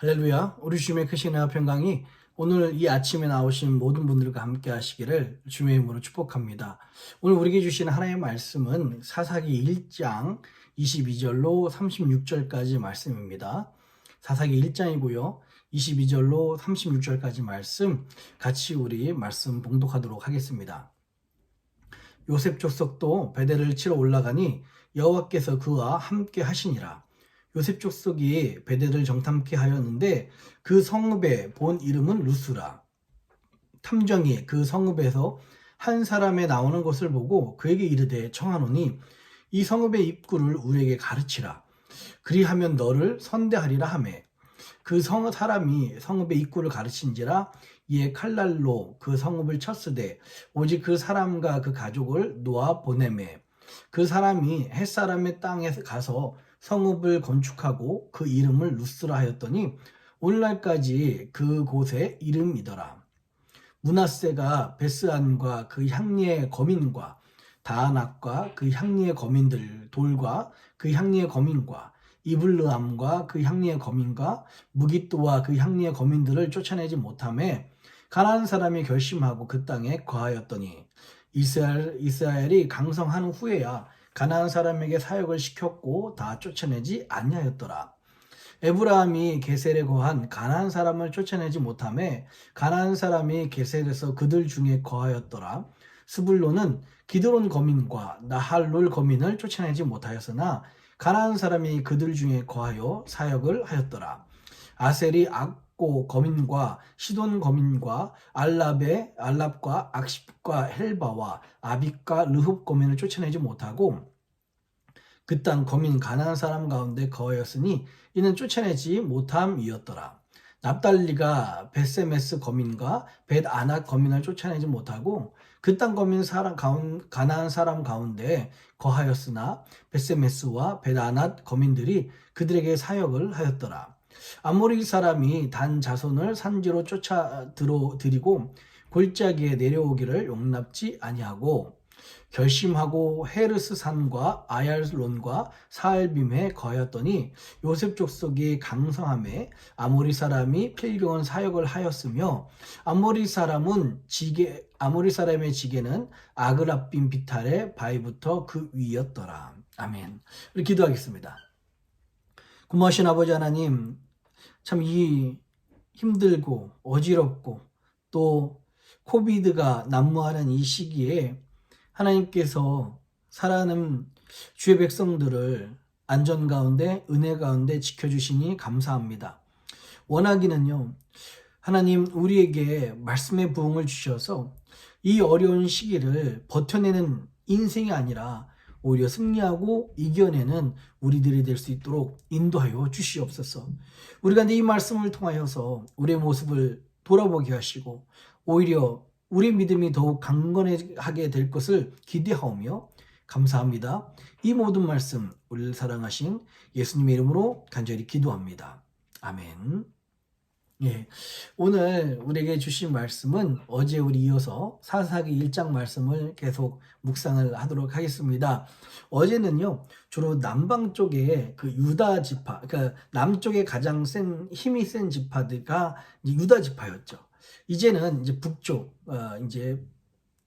할렐루야. 우리 주님의 크신 은혜와 평강이 오늘 이 아침에 나오신 모든 분들과 함께 하시기를 주님의 이름으로 축복합니다. 오늘 우리에게 주시는 하나님의 말씀은 사사기 1장 22절로 36절까지 말씀입니다. 사사기 1장이고요. 22절로 36절까지 말씀 같이 우리 말씀 봉독하도록 하겠습니다. 요셉 족속도 베델을 치러 올라가니 여호와께서 그와 함께 하시니라. 요셉 족속이 베델을 정탐케 하였는데 그 성읍의 본 이름은 루스라. 탐정이 그 성읍에서 한 사람의 나오는 것을 보고 그에게 이르되 청하노니 이 성읍의 입구를 우리에게 가르치라. 그리하면 너를 선대하리라 하매 그 사람이 성읍의 입구를 가르친지라. 이에 칼날로 그 성읍을 쳤으되 오직 그 사람과 그 가족을 놓아 보내매 그 사람이 햇사람의 땅에 가서 성읍을 건축하고 그 이름을 루스라 하였더니 오늘날까지 그곳의 이름이더라. 므낫세가 베스안과 그 향리의 거민과 다안악과 그 향리의 거민들 돌과 그 향리의 거민과 이블르암과 그 향리의 거민과 무깃도와 그 향리의 거민들을 쫓아내지 못하매 가나안 사람이 결심하고 그 땅에 거하였더니 이스라엘이 강성한 후에야 가나안 사람에게 사역을 시켰고 다 쫓아내지 아니하였더라. 에브라함이 게셀에 거한 가나안 사람을 쫓아내지 못하매 가나안 사람이 게셀에서 그들 중에 거하였더라. 스불론은 기드론 거민과 나할롤 거민을 쫓아내지 못하였으나 가나안 사람이 그들 중에 거하여 사역을 하였더라. 아셀이 악고 거민과 시돈 거민과 알랍과 악십과 헬바와 아빅과 르흡 거민을 쫓아내지 못하고 그 땅 거민 가나안 사람 가운데 거하였으니 이는 쫓아내지 못함이었더라. 납달리가 벳세메스 거민과 벳아낙 거민을 쫓아내지 못하고 그 땅 거민 가나안 사람 가운데 거하였으나 벳세메스와 벳아낙 거민들이 그들에게 사역을 하였더라. 아모리 사람이 단 자손을 산지로 쫓아들이고 골짜기에 내려오기를 용납지 아니하고 결심하고 헤르스 산과 아얄론과 사알빔에 거하였더니 요셉 족속이 강성함에 아모리 사람이 필경한 사역을 하였으며 아모리 사람의 지게는 아그랍빔 비탈의 바위부터 그 위였더라. 아멘. 우리 기도하겠습니다. 고마우신 아버지 하나님, 참 이 힘들고 어지럽고 또 코비드가 난무하는 이 시기에 하나님께서 살아가는 주의 백성들을 안전 가운데 은혜 가운데 지켜주시니 감사합니다. 원하기는요, 하나님 우리에게 말씀의 부흥을 주셔서 이 어려운 시기를 버텨내는 인생이 아니라 오히려 승리하고 이겨내는 우리들이 될 수 있도록 인도하여 주시옵소서. 우리가 이 말씀을 통하여서 우리의 모습을 돌아보게 하시고 오히려 우리 믿음이 더욱 강건하게 될 것을 기대하오며 감사합니다. 이 모든 말씀 우리를 사랑하신 예수님의 이름으로 간절히 기도합니다. 아멘. 예, 오늘 우리에게 주신 말씀은 어제 우리 이어서 사사기 1장 말씀을 계속 묵상을 하도록 하겠습니다. 어제는요, 주로 남방 쪽에 그 유다 지파, 그러니까 남쪽에 가장 힘이 센 지파가 이제 유다 지파였죠. 이제는 이제 북쪽, 이제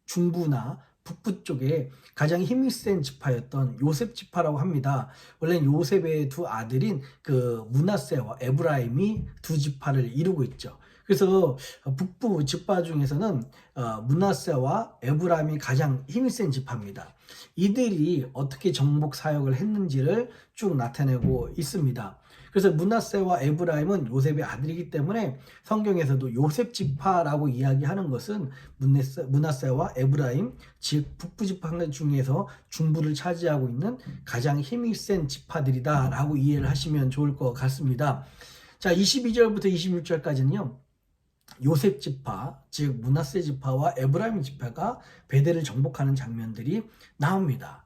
중부나 북부 쪽에 가장 힘이 센 지파였던 요셉 지파라고 합니다. 원래 요셉의 두 아들인 그 므낫세와 에브라임이 두 지파를 이루고 있죠. 그래서 북부 지파 중에서는 므낫세와 에브라임이 가장 힘이 센 지파입니다. 이들이 어떻게 정복 사역을 했는지를 쭉 나타내고 있습니다. 그래서 므낫세와 에브라임은 요셉의 아들이기 때문에 성경에서도 요셉 지파라고 이야기하는 것은 므낫세와 에브라임, 즉 북부 지파 중에서 중부를 차지하고 있는 가장 힘이 센 지파들이다라고 이해를 하시면 좋을 것 같습니다. 자, 22절부터 26절까지는요. 요셉 지파, 즉 므낫세 지파와 에브라임 지파가 베델을 정복하는 장면들이 나옵니다.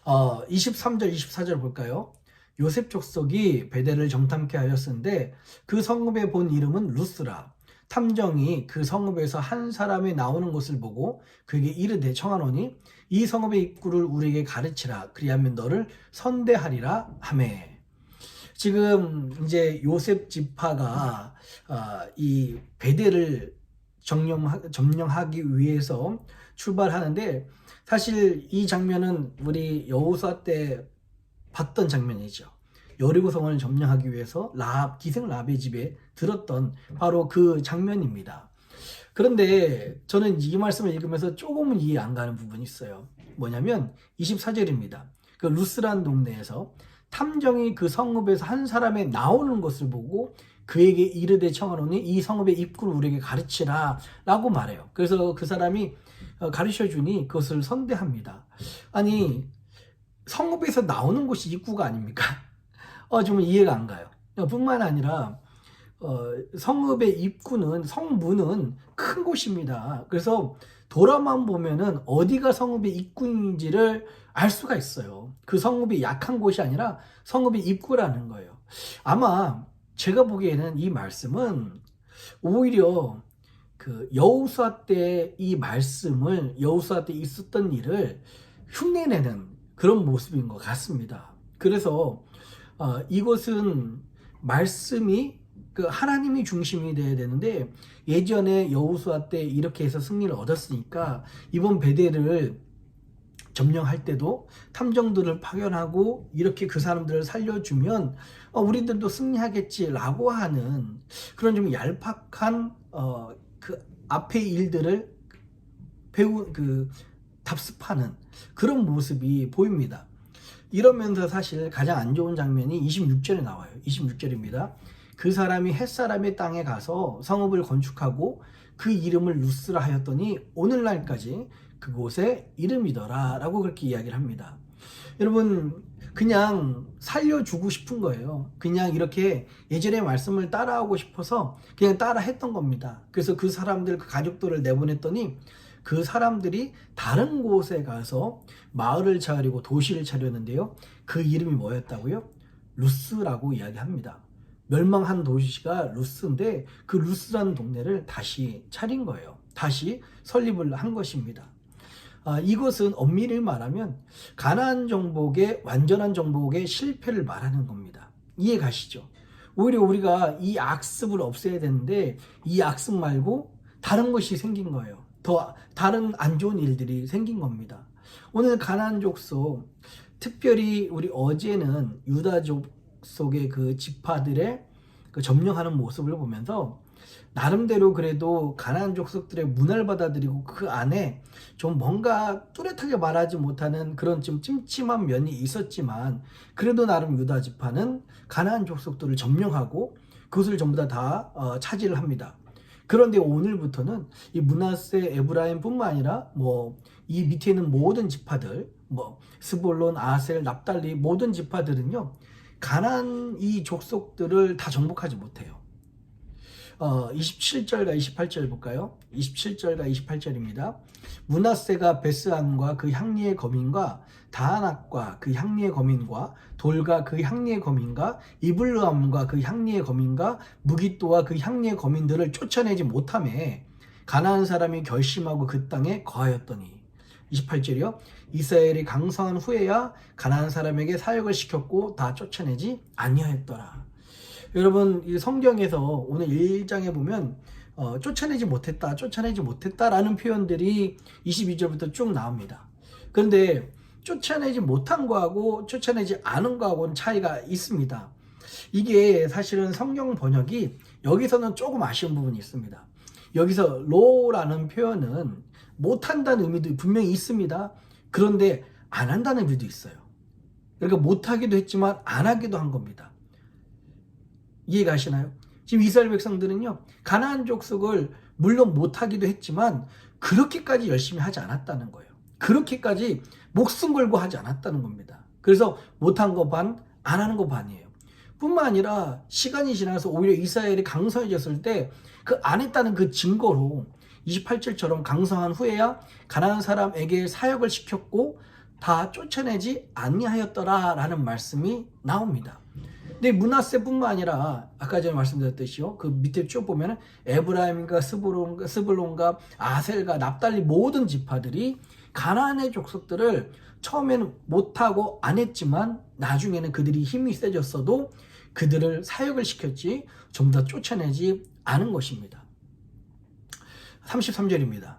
23절, 24절 볼까요? 요셉 족속이 베델을 정탐케 하였는데 그 성읍의 본 이름은 루스라. 탐정이 그 성읍에서 한 사람이 나오는 것을 보고 그에게 이르되 청하노니 이 성읍의 입구를 우리에게 가르치라. 그리하면 너를 선대하리라 하매. 지금 이제 요셉 지파가 이 베델을 점령하기 위해서 출발하는데 사실 이 장면은 우리 여호수아 때 봤던 장면이죠. 여리고성을 점령하기 위해서 기생 라합의 집에 들었던 바로 그 장면입니다. 그런데 저는 이 말씀을 읽으면서 조금은 이해 안 가는 부분이 있어요. 뭐냐면 24절입니다. 그 루스란 동네에서 탐정이 그 성읍에서 한 사람이 나오는 것을 보고 그에게 이르되 청하노니 이 성읍의 입구를 우리에게 가르치라 라고 말해요. 그래서 그 사람이 가르쳐 주니 그것을 선대합니다. 아니 성읍에서 나오는 곳이 입구가 아닙니까? 좀 이해가 안 가요. 뿐만 아니라 성읍의 입구는 성문은 큰 곳입니다. 그래서 돌아만 보면은 어디가 성읍의 입구인지를 알 수가 있어요. 그 성읍이 약한 곳이 아니라 성읍의 입구라는 거예요. 아마 제가 보기에는 이 말씀은 오히려 그 여호수아 때 이 말씀을 여호수아 때 있었던 일을 흉내내는 그런 모습인 것 같습니다. 그래서 이것은 말씀이 그 하나님이 중심이 되어야 되는데 예전에 여호수아 때 이렇게 해서 승리를 얻었으니까 이번 베델을 점령할 때도 탐정들을 파견하고 이렇게 그 사람들을 살려주면 우리들도 승리하겠지라고 하는 그런 좀 얄팍한 그 앞의 일들을 답습하는 그런 모습이 보입니다. 이러면서 사실 가장 안 좋은 장면이 26절에 나와요. 26절입니다. 그 사람이 햇사람의 땅에 가서 성읍을 건축하고 그 이름을 루스라 하였더니 오늘날까지 그곳의 이름이더라 라고 그렇게 이야기를 합니다. 여러분 그냥 살려주고 싶은 거예요. 그냥 이렇게 예전의 말씀을 따라하고 싶어서 그냥 따라 했던 겁니다. 그래서 그 사람들 그 가족들을 내보냈더니 그 사람들이 다른 곳에 가서 마을을 차리고 도시를 차렸는데요. 그 이름이 뭐였다고요? 루스라고 이야기합니다. 멸망한 도시가 루스인데 그 루스라는 동네를 다시 차린 거예요. 다시 설립을 한 것입니다. 이것은 엄밀히 말하면 가나안 정복의 완전한 정복의 실패를 말하는 겁니다. 이해 가시죠? 오히려 우리가 이 악습을 없애야 되는데 이 악습 말고 다른 것이 생긴 거예요. 더 다른 안 좋은 일들이 생긴 겁니다. 오늘 가나안 족속, 특별히 우리 어제는 유다 족속의 그 지파들의 그 점령하는 모습을 보면서 나름대로 그래도 가나안 족속들의 문화를 받아들이고 그 안에 좀 뭔가 뚜렷하게 말하지 못하는 그런 좀 찜찜한 면이 있었지만 그래도 나름 유다 지파는 가나안 족속들을 점령하고 그것을 전부 다 차지를 합니다. 그런데 오늘부터는 이 므낫세 에브라임뿐만 아니라 뭐 이 밑에 있는 모든 지파들, 뭐 스볼론, 아셀, 납달리 모든 지파들은요, 가나안 이 족속들을 다 정복하지 못해요. 27절과 28절 볼까요? 27절과 28절입니다. 므낫세가 베스안과 그 향리의 거민과 다하낙과 그 향리의 거민과 돌과 그 향리의 거민과 이블르함과 그 향리의 거민과 무깃도와 그 향리의 거민들을 쫓아내지 못하매 가나안 사람이 결심하고 그 땅에 거하였더니 28절이요. 이스라엘이 강성한 후에야 가나안 사람에게 사역을 시켰고 다 쫓아내지 아니하였더라. 여러분, 이 성경에서 오늘 1장에 보면 쫓아내지 못했다라는 표현들이 22절부터 쭉 나옵니다. 그런데 쫓아내지 못한 거하고 쫓아내지 않은 거하고는 차이가 있습니다. 이게 사실은 성경 번역이 여기서는 조금 아쉬운 부분이 있습니다. 여기서 로라는 표현은 못한다는 의미도 분명히 있습니다. 그런데 안 한다는 의미도 있어요. 그러니까 못하기도 했지만 안 하기도 한 겁니다. 이해가 하시나요? 지금 이스라엘 백성들은요, 가나안 족속을 물론 못하기도 했지만 그렇게까지 열심히 하지 않았다는 거예요. 그렇게까지 목숨 걸고 하지 않았다는 겁니다. 그래서 못한 거 반, 안 하는 거 반이에요. 뿐만 아니라 시간이 지나서 오히려 이스라엘이 강성해졌을 때 그 안 했다는 그 증거로 28절처럼 강성한 후에야 가나안 사람에게 사역을 시켰고 다 쫓아내지 아니하였더라라는 말씀이 나옵니다. 근데 므낫세뿐만 아니라 아까 전에 말씀드렸듯이요, 그 밑에 쭉 보면은 에브라임과 스불론과 아셀과 납달리 모든 지파들이 가나안의 족속들을 처음에는 못하고 안 했지만 나중에는 그들이 힘이 세졌어도 그들을 사역을 시켰지 전부 다 쫓아내지 않은 것입니다. 33절입니다.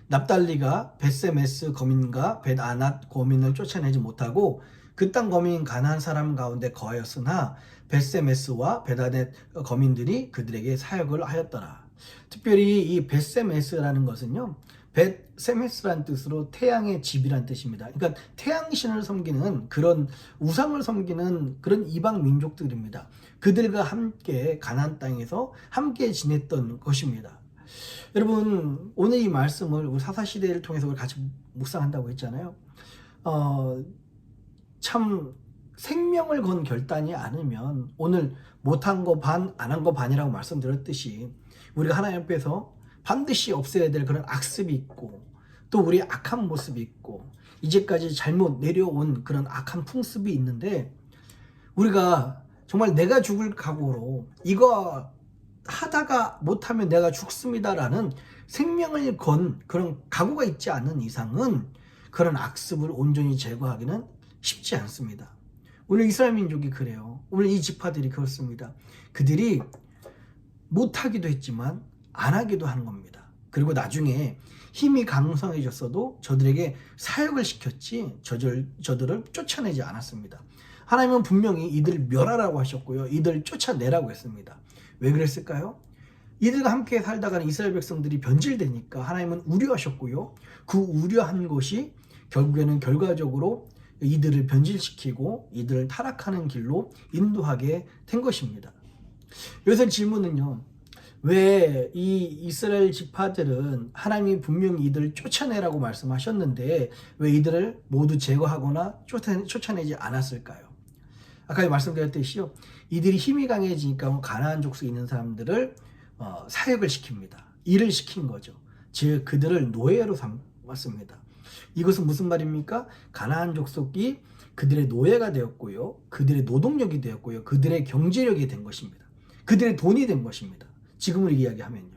납달리가 벳세메스 거민과 벳아낫 거민을 쫓아내지 못하고 그 땅 거민 가나안 사람 가운데 거하였으나 벳세메스와 벳아넷 거민들이 그들에게 사역을 하였더라. 특별히 이 벳세메스라는 것은요, 벳세메스라는 뜻으로 태양의 집이란 뜻입니다. 그러니까 태양신을 섬기는 그런 우상을 섬기는 그런 이방 민족들입니다. 그들과 함께 가나안 땅에서 함께 지냈던 것입니다. 여러분, 오늘 이 말씀을 우리 사사시대를 통해서 우리 같이 묵상한다고 했잖아요. 참 생명을 건 결단이 않으면 오늘 못한 거 반, 안 한 거 반이라고 말씀드렸듯이 우리가 하나님 앞에서 반드시 없애야 될 그런 악습이 있고 또 우리의 악한 모습이 있고 이제까지 잘못 내려온 그런 악한 풍습이 있는데 우리가 정말 내가 죽을 각오로 이거 하다가 못하면 내가 죽습니다라는 생명을 건 그런 각오가 있지 않는 이상은 그런 악습을 온전히 제거하기는 쉽지 않습니다. 오늘 이스라엘 민족이 그래요. 오늘 이 지파들이 그렇습니다. 그들이 못하기도 했지만 안 하기도 하는 겁니다. 그리고 나중에 힘이 강성해졌어도 저들에게 사역을 시켰지 저들을 쫓아내지 않았습니다. 하나님은 분명히 이들을 멸하라고 하셨고요. 이들을 쫓아내라고 했습니다. 왜 그랬을까요? 이들과 함께 살다가는 이스라엘 백성들이 변질되니까 하나님은 우려하셨고요. 그 우려한 것이 결국에는 결과적으로 이들을 변질시키고 이들을 타락하는 길로 인도하게 된 것입니다. 여기서 질문은요, 왜 이 이스라엘 지파들은 하나님이 분명히 이들을 쫓아내라고 말씀하셨는데 왜 이들을 모두 제거하거나 쫓아내지 않았을까요? 아까 말씀드렸듯이요, 이들이 힘이 강해지니까 가나안 족속에 있는 사람들을 사역을 시킵니다. 일을 시킨 거죠. 즉 그들을 노예로 삼았습니다. 이것은 무슨 말입니까? 가나안 족속이 그들의 노예가 되었고요, 그들의 노동력이 되었고요, 그들의 경제력이 된 것입니다. 그들의 돈이 된 것입니다. 지금으로 이야기하면요,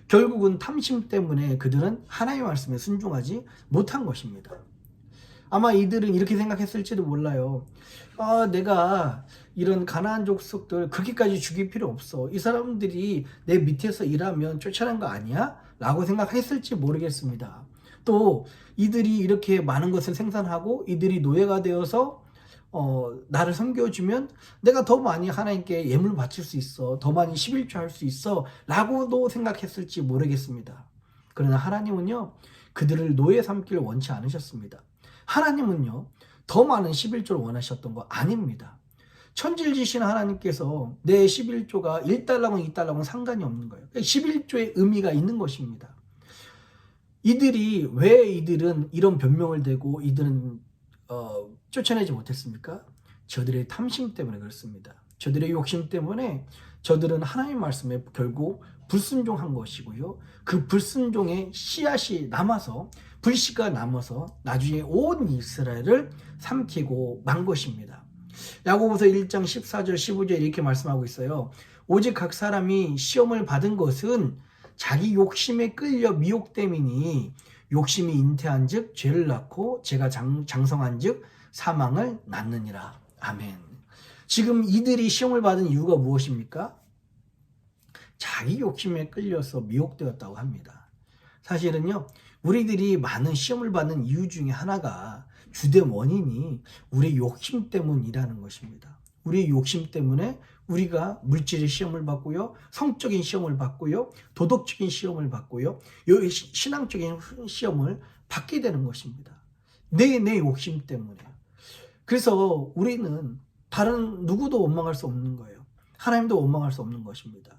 결국은 탐심 때문에 그들은 하나님의 말씀에 순종하지 못한 것입니다. 아마 이들은 이렇게 생각했을지도 몰라요. 내가 이런 가나안 족속들 그렇게까지 죽일 필요 없어. 이 사람들이 내 밑에서 일하면 쫓아낸 거 아니야? 라고 생각했을지 모르겠습니다. 또 이들이 이렇게 많은 것을 생산하고 이들이 노예가 되어서 나를 섬겨주면 내가 더 많이 하나님께 예물 바칠 수 있어, 더 많이 11조 할 수 있어 라고도 생각했을지 모르겠습니다. 그러나 하나님은요, 그들을 노예 삼기를 원치 않으셨습니다. 하나님은요, 더 많은 11조를 원하셨던 거 아닙니다. 천질지신 하나님께서 내 11조가 1달러건 2달러건 상관이 없는 거예요. 11조의 의미가 있는 것입니다. 이들이 왜 이들은 이런 변명을 대고 이들은 쫓아내지 못했습니까? 저들의 탐심 때문에 그렇습니다. 저들의 욕심 때문에 저들은 하나님의 말씀에 결국 불순종한 것이고요. 그 불순종의 씨앗이 남아서 불씨가 남아서 나중에 온 이스라엘을 삼키고 만 것입니다. 야고보서 1장 14절 15절 이렇게 말씀하고 있어요. 오직 각 사람이 시험을 받은 것은 자기 욕심에 끌려 미혹됨이니 욕심이 잉태한 즉 죄를 낳고 죄가 장성한 즉 사망을 낳느니라. 아멘. 지금 이들이 시험을 받은 이유가 무엇입니까? 자기 욕심에 끌려서 미혹되었다고 합니다. 사실은요, 우리들이 많은 시험을 받는 이유 중에 하나가 주된 원인이 우리의 욕심 때문이라는 것입니다. 우리의 욕심 때문에 우리가 물질의 시험을 받고요, 성적인 시험을 받고요, 도덕적인 시험을 받고요, 신앙적인 시험을 받게 되는 것입니다. 내 욕심 때문에. 그래서 우리는 다른 누구도 원망할 수 없는 거예요. 하나님도 원망할 수 없는 것입니다.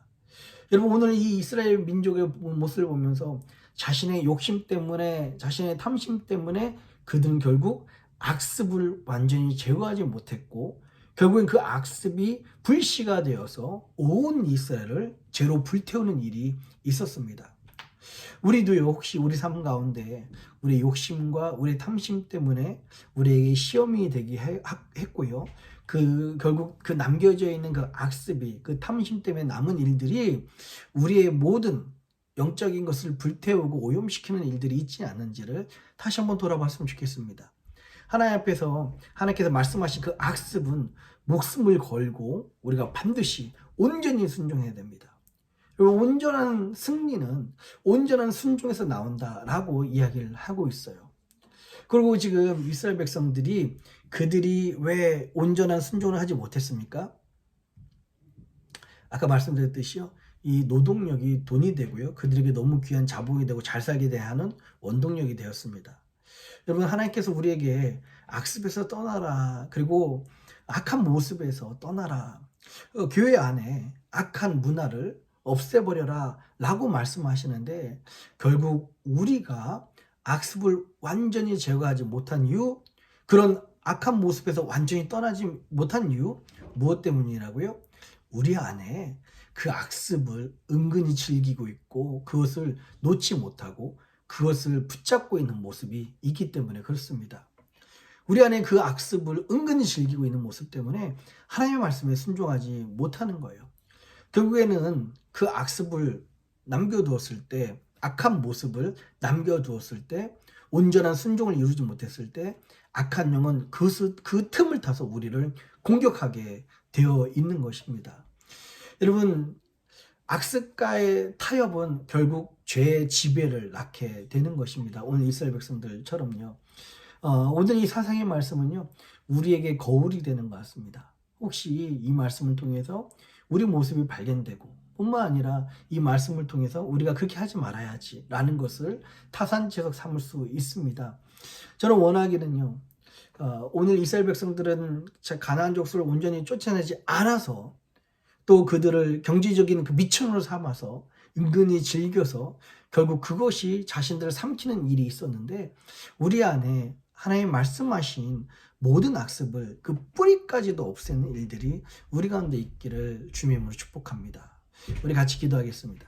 여러분, 오늘 이 이스라엘 민족의 모습을 보면서 자신의 욕심 때문에, 자신의 탐심 때문에 그들은 결국 악습을 완전히 제거하지 못했고, 결국엔 그 악습이 불씨가 되어서 온 이스라엘을 죄로 불태우는 일이 있었습니다. 우리도요, 혹시 우리 삶 가운데 우리 욕심과 우리 탐심 때문에 우리에게 시험이 되게 했고요. 결국 그 남겨져 있는 그 악습이, 그 탐심 때문에 남은 일들이 우리의 모든 영적인 것을 불태우고 오염시키는 일들이 있지 않은지를 다시 한번 돌아봤으면 좋겠습니다. 하나님 앞에서 하나님께서 말씀하신 그 악습은 목숨을 걸고 우리가 반드시 온전히 순종해야 됩니다. 온전한 승리는 온전한 순종에서 나온다라고 이야기를 하고 있어요. 그리고 지금 이스라엘 백성들이 그들이 왜 온전한 순종을 하지 못했습니까? 아까 말씀드렸듯이요, 이 노동력이 돈이 되고요, 그들에게 너무 귀한 자본이 되고 잘 살게 대하는 원동력이 되었습니다. 여러분, 하나님께서 우리에게 악습에서 떠나라, 그리고 악한 모습에서 떠나라, 교회 안에 악한 문화를 없애버려라 라고 말씀하시는데, 결국 우리가 악습을 완전히 제거하지 못한 이유, 그런 악한 모습에서 완전히 떠나지 못한 이유, 무엇 때문이라고요? 우리 안에 그 악습을 은근히 즐기고 있고 그것을 놓지 못하고 그것을 붙잡고 있는 모습이 있기 때문에 그렇습니다. 우리 안에 그 악습을 은근히 즐기고 있는 모습 때문에 하나님의 말씀에 순종하지 못하는 거예요. 결국에는 그 악습을 남겨두었을 때, 악한 모습을 남겨두었을 때, 온전한 순종을 이루지 못했을 때 악한 영은 그 틈을 타서 우리를 공격하게 되어 있는 것입니다. 여러분, 악습과의 타협은 결국 죄의 지배를 낳게 되는 것입니다. 오늘 이스라엘 백성들처럼요. 오늘 이 사상의 말씀은요, 우리에게 거울이 되는 것 같습니다. 혹시 이 말씀을 통해서 우리 모습이 발견되고 뿐만 아니라 이 말씀을 통해서 우리가 그렇게 하지 말아야지 라는 것을 타산지석 삼을 수 있습니다. 저는 원하기는요, 오늘 이스라엘 백성들은 가나안 족속을 온전히 쫓아내지 않아서 또 그들을 경제적인 그 미천으로 삼아서 은근히 즐겨서 결국 그것이 자신들을 삼키는 일이 있었는데, 우리 안에 하나님 말씀하신 모든 악습을 그 뿌리까지도 없애는 일들이 우리 가운데 있기를 주님의 이름으로 축복합니다. 우리 같이 기도하겠습니다.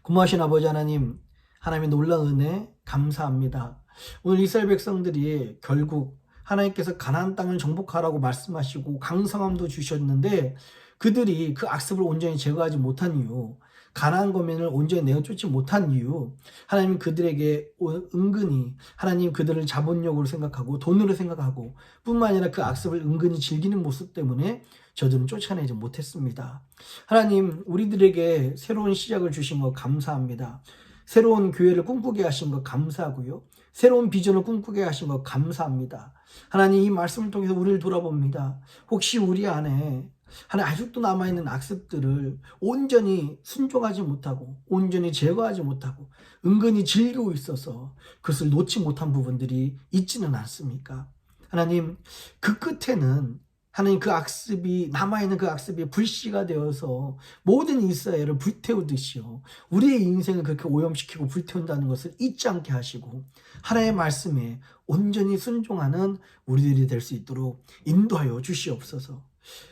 고마우신 아버지 하나님, 하나님의 놀라운 은혜 감사합니다. 오늘 이스라엘 백성들이 결국 하나님께서 가나안 땅을 정복하라고 말씀하시고 강성함도 주셨는데, 그들이 그 악습을 온전히 제거하지 못한 이유, 가나안 거민을 온전히 내어쫓지 못한 이유, 하나님 그들에게 은근히 하나님 그들을 자본력으로 생각하고 돈으로 생각하고 뿐만 아니라 그 악습을 은근히 즐기는 모습 때문에 저들은 쫓아내지 못했습니다. 하나님, 우리들에게 새로운 시작을 주신 것 감사합니다. 새로운 교회를 꿈꾸게 하신 것 감사하고요, 새로운 비전을 꿈꾸게 하신 것 감사합니다. 하나님, 이 말씀을 통해서 우리를 돌아봅니다. 혹시 우리 안에 하나님 아직도 남아있는 악습들을 온전히 순종하지 못하고 온전히 제거하지 못하고 은근히 즐기고 있어서 그것을 놓지 못한 부분들이 있지는 않습니까? 하나님, 그 끝에는 하나님 그 악습이 남아있는 그 악습이 불씨가 되어서 모든 이스라엘을 불태우듯이요 우리의 인생을 그렇게 오염시키고 불태운다는 것을 잊지 않게 하시고 하나님의 말씀에 온전히 순종하는 우리들이 될 수 있도록 인도하여 주시옵소서.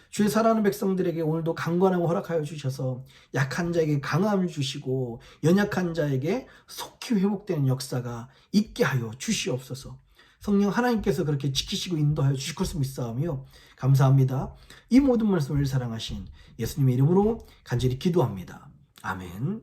주의 사랑하는 백성들에게 오늘도 강건함을 허락하여 주셔서 약한 자에게 강함을 주시고 연약한 자에게 속히 회복되는 역사가 있게 하여 주시옵소서. 성령 하나님께서 그렇게 지키시고 인도하여 주실 것을 믿사오며 감사합니다. 이 모든 말씀을 사랑하신 예수님의 이름으로 간절히 기도합니다. 아멘.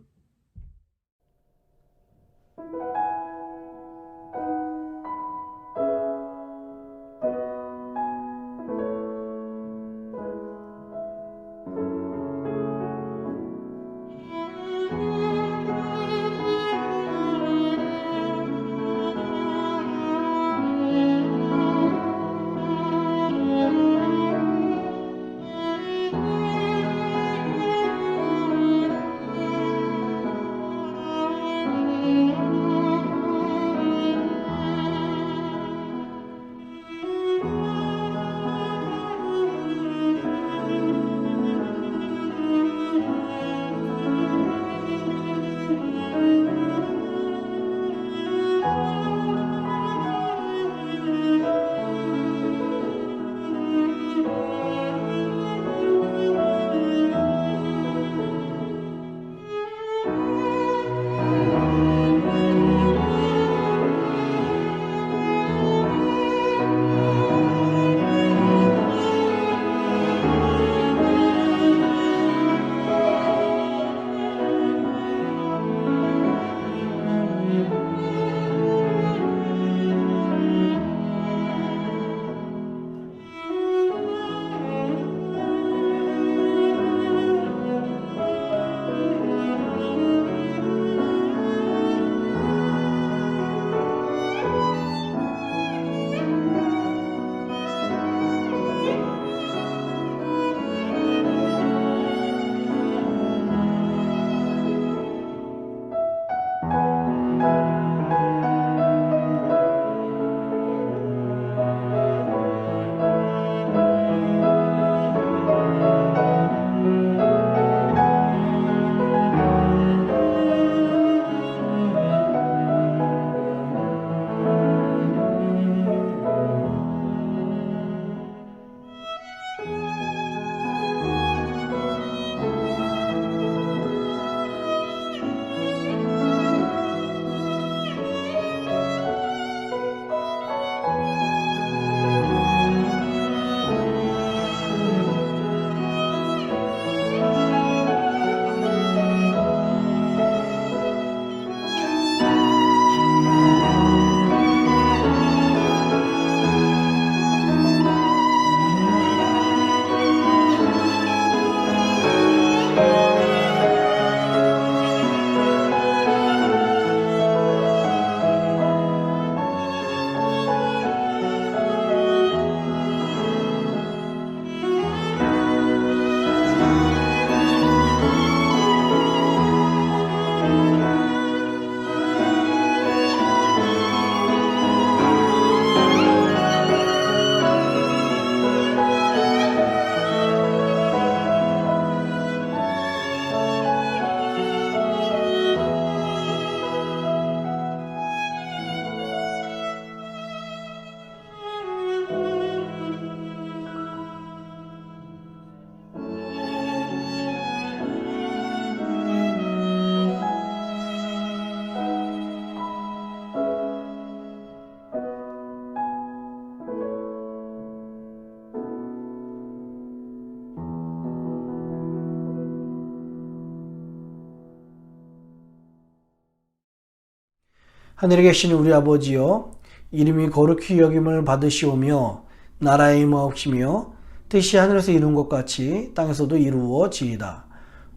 하늘에 계신 우리 아버지여, 이름이 거룩히 여김을 받으시오며 나라의 임하옵시며 뜻이 하늘에서 이룬 것 같이 땅에서도 이루어지이다.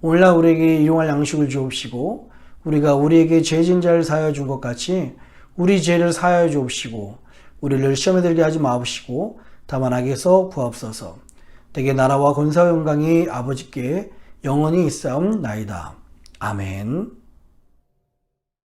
오늘날 우리에게 일용할 양식을 주옵시고 우리가 우리에게 죄진 자를 사하여 준 것 같이 우리 죄를 사하여 주옵시고 우리를 시험에 들게 하지 마옵시고 다만 악에서 구하옵소서. 대개 나라와 권세와 영광이 아버지께 영원히 있사옵나이다. 아멘.